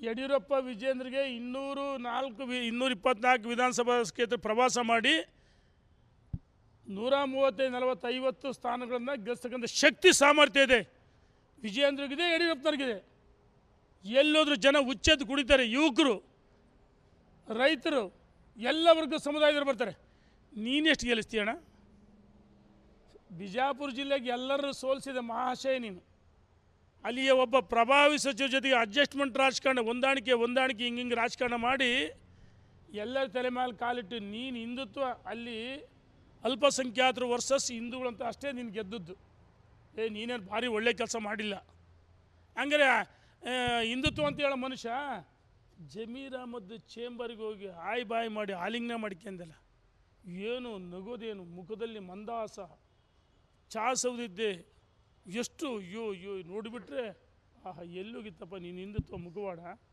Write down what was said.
ಯಡಿಯೂರಪ್ಪ ವಿಜೇಂದ್ರಿಗೆ 224 ವಿಧಾನಸಭಾ ಕ್ಷೇತ್ರ ಪ್ರವಾಸ ಮಾಡಿ 135-40-50 ಸ್ಥಾನಗಳನ್ನು ಗೆಲ್ಲಿಸ್ತಕ್ಕಂಥ ಶಕ್ತಿ ಸಾಮರ್ಥ್ಯ ಇದೆ. ವಿಜೇಂದ್ರಿಗಿದೆ, ಯಡಿಯೂರಪ್ಪನವ್ರಿಗಿದೆ. ಎಲ್ಲೋದ್ರೂ ಜನ ಉಚ್ಚೆದ್ದು ಕುಡಿತಾರೆ. ಯುವಕರು, ರೈತರು, ಎಲ್ಲ ವರ್ಗ ಸಮುದಾಯದವರು ಬರ್ತಾರೆ. ನೀನೆಷ್ಟು ಗೆಲ್ಲಿಸ್ತೀಯಣ್ಣ? ಬಿಜಾಪುರ ಜಿಲ್ಲೆಗೆ ಎಲ್ಲರೂ ಸೋಲಿಸಿದ ಮಹಾಶಯ ನೀನು. ಅಲ್ಲಿಯ ಒಬ್ಬ ಪ್ರಭಾವಿ ಸಚಿವ ಜೊತೆಗೆ ಅಡ್ಜಸ್ಟ್ಮೆಂಟ್ ರಾಜಕಾರಣ, ಹೊಂದಾಣಿಕೆ ಹಿಂಗೆ ರಾಜಕಾರಣ ಮಾಡಿ ಎಲ್ಲರ ತಲೆ ಮೇಲೆ ಕಾಲಿಟ್ಟು ನೀನು ಹಿಂದುತ್ವ, ಅಲ್ಲಿ ಅಲ್ಪಸಂಖ್ಯಾತರು ವರ್ಸಸ್ ಹಿಂದೂಗಳಂತ ಅಷ್ಟೇ ನೀನು ಗೆದ್ದದ್ದು. ನೀನೇನು ಭಾರಿ ಒಳ್ಳೆ ಕೆಲಸ ಮಾಡಿಲ್ಲ. ಹಂಗಾರೆ ಹಿಂದುತ್ವ ಅಂತ ಹೇಳೋ ಮನುಷ್ಯ ಜಮೀರ್ ಅಹಮದ್ ಚೇಂಬರ್ಗೆ ಹೋಗಿ ಬಾಯಿ ಮಾಡಿ ಆಲಿಂಗನ ಮಾಡ್ಕೊಂಡಲ್ಲ. ಏನು ನಗೋದೇನು, ಮುಖದಲ್ಲಿ ಮಂದಹಾಸ, ಚಾ ಸೌದಿದ್ದೆ ಎಷ್ಟು. ಅಯ್ಯೋ ನೋಡಿಬಿಟ್ರೆ ಎಲ್ಲೋಗಿತ್ತಪ್ಪ ನೀನು ಹಿಂದುತ್ವ ಮುಖವಾಡ.